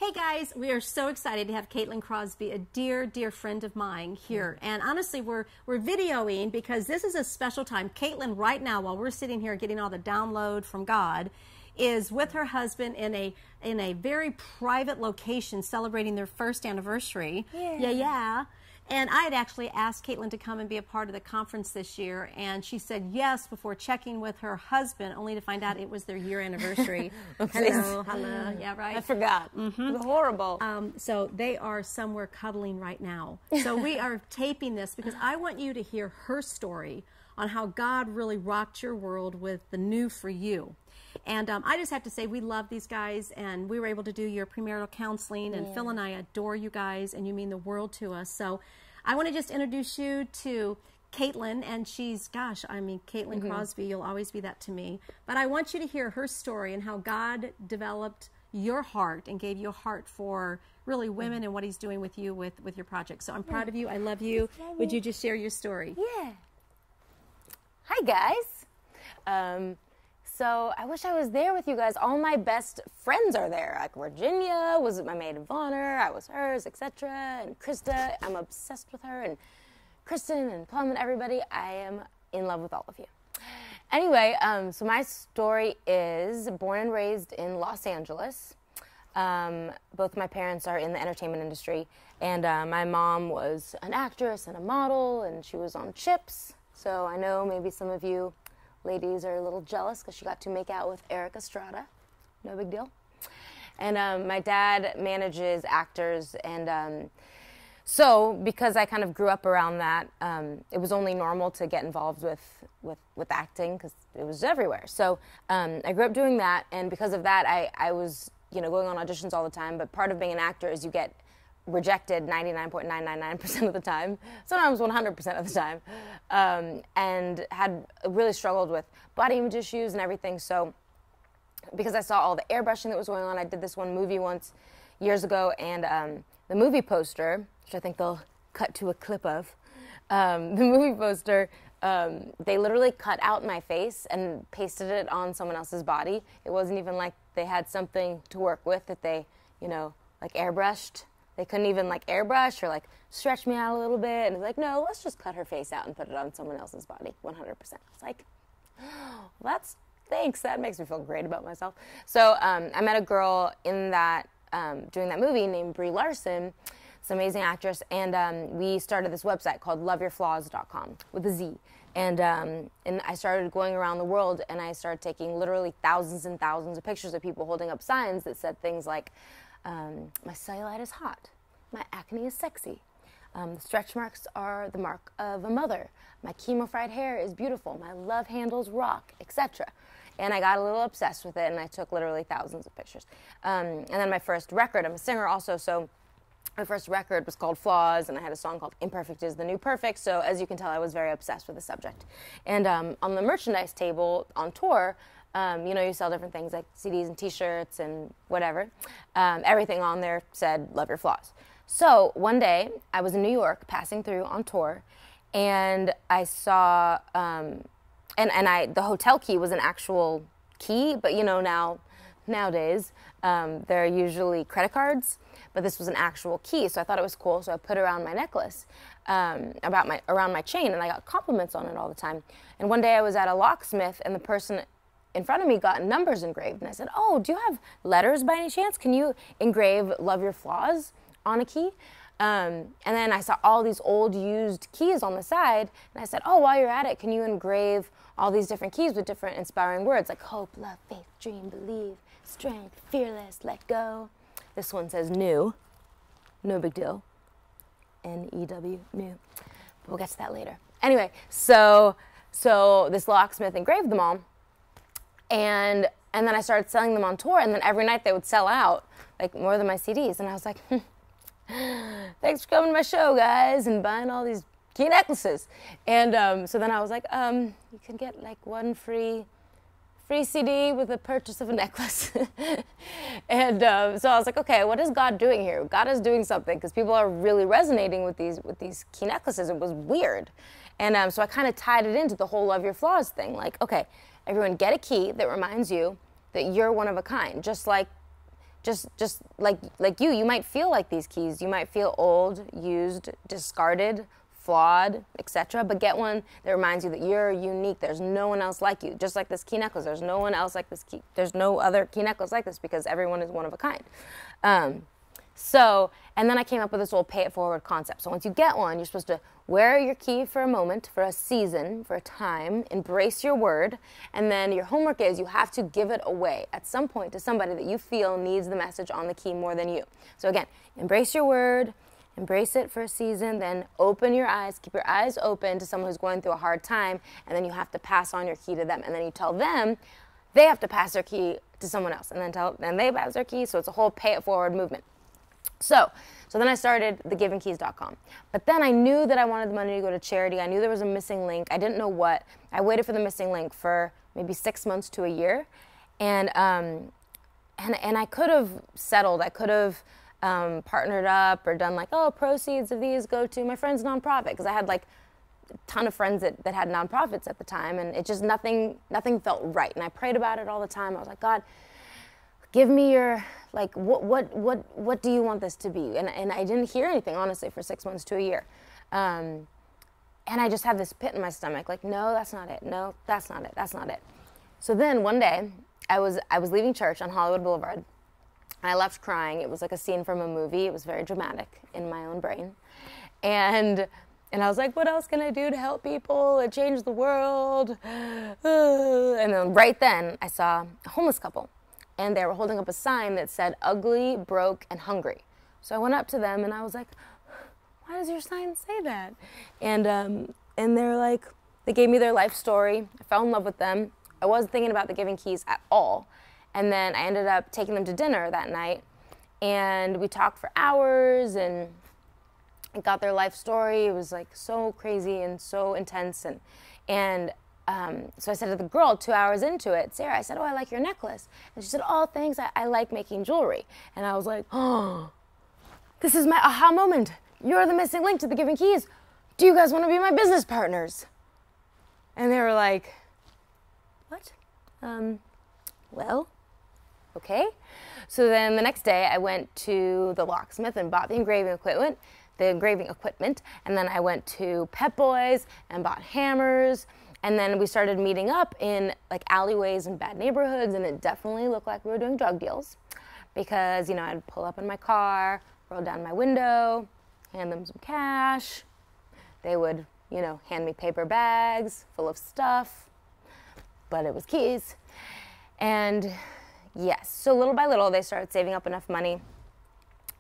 Hey guys, we are so excited to have Caitlin Crosby, a dear, dear friend of mine here. And honestly, we're videoing because this is a special time. Caitlin, right now, while we're sitting here getting all the download from God, is with her husband in a very private location celebrating their first anniversary. Yeah. And I had actually asked Caitlin to come and be a part of the conference this year, and she said yes before checking with her husband, only to find out it was their year anniversary. Hello, yeah, right? I forgot. Horrible. So they are somewhere cuddling right now. So we are taping this because I want you to hear her story on how God really rocked your world with the new for you. And I just have to say, we love these guys, and we were able to do your premarital counseling, and Phil and I adore you guys, and you mean the world to us. So I want to just introduce you to Caitlin, and she's, gosh, I mean, Caitlin Crosby, you'll always be that to me. But I want you to hear her story and how God developed your heart and gave you a heart for really women and what he's doing with you with your project. So I'm proud of you. I love you. Would you just share your story? Yeah. Hi, guys. So I wish I was there with you guys. All my best friends are there. Like Virginia was my maid of honor. I was hers, etc. And Krista, I'm obsessed with her. And Kristen and Plum and everybody. I am in love with all of you. Anyway, so my story is born and raised in Los Angeles. Both my parents are in the entertainment industry. And my mom was an actress and a model, and she was on Chips. So I know maybe some of you ladies are a little jealous because she got to make out with Eric Estrada. No big deal. And my dad manages actors, and so because I kind of grew up around that, it was only normal to get involved with acting because it was everywhere. So I grew up doing that, and because of that, I was going on auditions all the time. But part of being an actor is you get rejected 99.999% of the time, sometimes 100% of the time, and had really struggled with body image issues and everything. So because I saw all the airbrushing that was going on, I did this one movie once years ago, and the movie poster, which I think they'll cut to a clip of, the movie poster, they literally cut out my face and pasted it on someone else's body. It wasn't even like they had something to work with that they, like airbrushed. They couldn't even like airbrush or like stretch me out a little bit. And it's like, no, let's just cut her face out and put it on someone else's body, 100%. It's like, oh, thanks. That makes me feel great about myself. So I met a girl in that, doing that movie named Brie Larson, this amazing actress. And we started this website called loveyourflaws.com with a Z. And I started going around the world, and I started taking literally thousands and thousands of pictures of people holding up signs that said things like, my cellulite is hot. My acne is sexy. The stretch marks are the mark of a mother. My chemo-fried hair is beautiful. My love handles rock, etc. And I got a little obsessed with it, and I took literally thousands of pictures. And then my first record, I'm a singer also, so my first record was called Flaws, and I had a song called Imperfect is the New Perfect. So as you can tell, I was very obsessed with the subject. And on the merchandise table on tour, you sell different things like CDs and T-shirts and whatever. Everything on there said, love your flaws. So one day, I was in New York passing through on tour, and I saw, the hotel key was an actual key, but nowadays, they're usually credit cards, but this was an actual key, so I thought it was cool, so I put it around my necklace, around my chain, and I got compliments on it all the time. And one day I was at a locksmith, and the person in front of me got numbers engraved, and I said, oh, do you have letters by any chance? Can you engrave Love Your Flaws on a key? And then I saw all these old used keys on the side, and I said, oh, while you're at it, can you engrave all these different keys with different inspiring words like hope, love, faith, dream, believe, strength, fearless, let go. This one says new, no big deal, N-E-W, new. We'll get to that later. Anyway, so this locksmith engraved them all, and then I started selling them on tour, and then every night they would sell out, like more than my CDs, and I was like, thanks for coming to my show, guys, and buying all these key necklaces. And so then I was like, you can get like one free CD with the purchase of a necklace. And so I was like, okay, what is God doing here? God is doing something, because people are really resonating with these key necklaces. It was weird. And so I kind of tied it into the whole Love Your Flaws thing. Like, okay, everyone get a key that reminds you that you're one of a kind. Just like just like you might feel like these keys. You might feel old, used, discarded, flawed, etc. But get one that reminds you that you're unique. There's no one else like you. Just like this key necklace, there's no one else like this key. There's no other key necklace like this because everyone is one of a kind. And then I came up with this whole pay it forward concept. So once you get one, you're supposed to wear your key for a moment, for a season, for a time, embrace your word, and then your homework is you have to give it away at some point to somebody that you feel needs the message on the key more than you. So again, embrace your word, embrace it for a season, then open your eyes, keep your eyes open to someone who's going through a hard time, and then you have to pass on your key to them. And then you tell them they have to pass their key to someone else, and then they pass their key, so it's a whole pay it forward movement. So then I started thegivingkeys.com. But then I knew that I wanted the money to go to charity. I knew there was a missing link. I didn't know what. I waited for the missing link for maybe 6 months to a year. And I could have settled. I could have partnered up or done like, oh, proceeds of these go to my friend's nonprofit. Because I had like a ton of friends that had nonprofits at the time. And it just, nothing felt right. And I prayed about it all the time. I was like, God, give me your, like, what do you want this to be? And I didn't hear anything, honestly, for 6 months to a year. And I just had this pit in my stomach, like, no, that's not it. No, that's not it. That's not it. So then one day, I was leaving church on Hollywood Boulevard. I left crying. It was like a scene from a movie. It was very dramatic in my own brain. And I was like, what else can I do to help people and change the world? And then right then, I saw a homeless couple. And they were holding up a sign that said, ugly, broke, and hungry. So I went up to them and I was like, why does your sign say that? And they're like, they gave me their life story. I fell in love with them. I wasn't thinking about the Giving Keys at all. And then I ended up taking them to dinner that night. And we talked for hours and I got their life story. It was like so crazy and so intense. So I said to the girl 2 hours into it, Sarah, I said, oh, I like your necklace. And she said, oh, thanks, I like making jewelry. And I was like, oh, this is my aha moment. You're the missing link to the Giving Keys. Do you guys want to be my business partners? And they were like, what? Well, okay. So then the next day I went to the locksmith and bought the engraving equipment, and then I went to Pep Boys and bought hammers. And then we started meeting up in like alleyways and bad neighborhoods, and it definitely looked like we were doing drug deals because, you know, I'd pull up in my car, roll down my window, hand them some cash. They would, you know, hand me paper bags full of stuff, but it was keys. And yes, so little by little, they started saving up enough money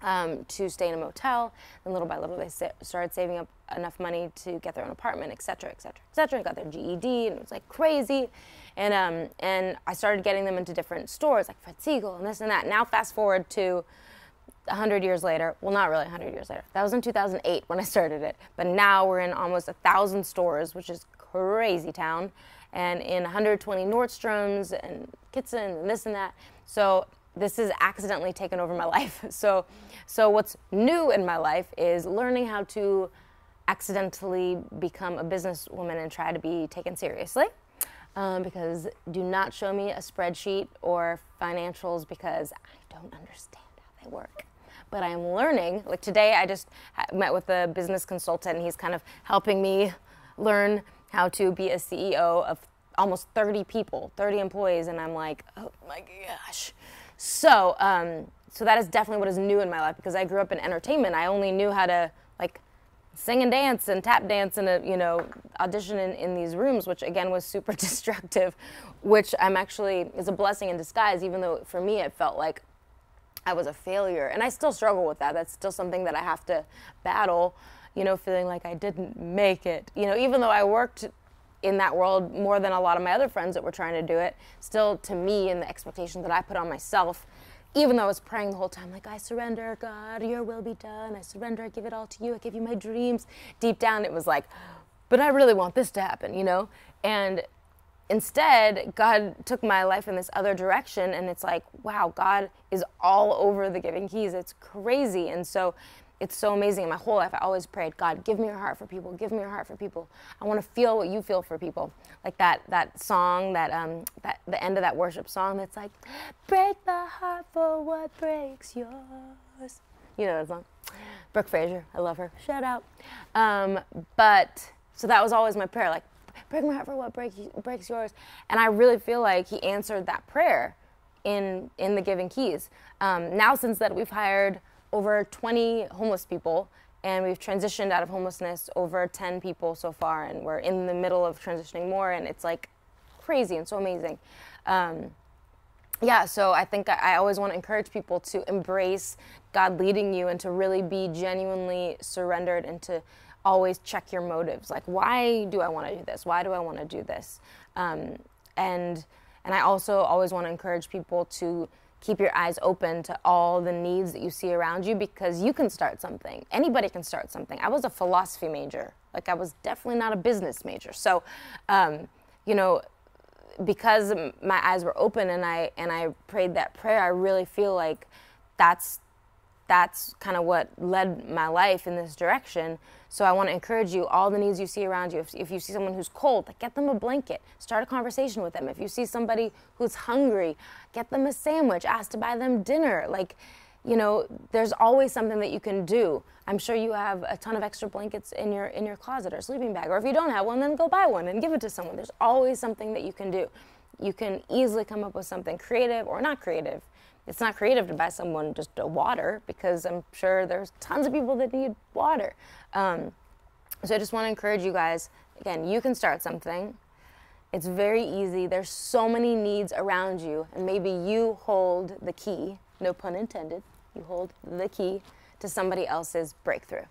to stay in a motel, and little by little they started saving up enough money to get their own apartment, etc., etc., etc. Got their GED, and it was like crazy, and I started getting them into different stores like Fred Siegel and this and that. Now fast forward to 100 years later. Well, not really 100 years later. That was in 2008 when I started it, but now we're in almost 1,000 stores, which is crazy town, and in 120 Nordstroms and Kitson and this and that. So this has accidentally taken over my life. So what's new in my life is learning how to accidentally become a businesswoman and try to be taken seriously. Because do not show me a spreadsheet or financials because I don't understand how they work. But I am learning. Like today I just met with a business consultant and he's kind of helping me learn how to be a CEO of almost 30 people, 30 employees, and I'm like, oh my gosh. So that is definitely what is new in my life because I grew up in entertainment. I only knew how to like sing and dance and tap dance and audition in these rooms, which again was super destructive, which is a blessing in disguise, even though for me it felt like I was a failure. And I still struggle with that. That's still something that I have to battle, feeling like I didn't make it. Even though I worked in that world more than a lot of my other friends that were trying to do it, still to me and the expectation that I put on myself, even though I was praying the whole time, like, I surrender, God, your will be done. I surrender, I give it all to you. I give you my dreams. Deep down, it was like, but I really want this to happen, And instead, God took my life in this other direction, and it's like, wow, God is all over the Giving Keys. It's crazy. And so it's so amazing. In my whole life, I always prayed, God, give me your heart for people. Give me your heart for people. I want to feel what you feel for people. Like that song, the end of that worship song that's like, break my heart for what breaks yours. You know that song? Brooke Fraser, I love her. Shout out. But so that was always my prayer, like, break my heart for what breaks yours. And I really feel like he answered that prayer in the Giving Keys. Now, since that, we've hired over 20 homeless people, and we've transitioned out of homelessness over 10 people so far, and we're in the middle of transitioning more, and it's like crazy and so amazing. Yeah, so I think I always want to encourage people to embrace God leading you and to really be genuinely surrendered and to always check your motives. Like, why do I want to do this? Why do I want to do this? And I also always want to encourage people to keep your eyes open to all the needs that you see around you, because you can start something. Anybody can start something. I was a philosophy major. Like, I was definitely not a business major. So, you know, because my eyes were open and I prayed that prayer, I really feel like that's kind of what led my life in this direction. So I want to encourage you, all the needs you see around you. If you see someone who's cold, like, get them a blanket. Start a conversation with them. If you see somebody who's hungry, get them a sandwich. Ask to buy them dinner. Like, you know, there's always something that you can do. I'm sure you have a ton of extra blankets in your closet or sleeping bag. Or if you don't have one, then go buy one and give it to someone. There's always something that you can do. You can easily come up with something creative or not creative. It's not creative to buy someone just a water, because I'm sure there's tons of people that need water. So I just want to encourage you guys, again, you can start something. It's very easy. There's so many needs around you, and maybe you hold the key, no pun intended, you hold the key to somebody else's breakthrough.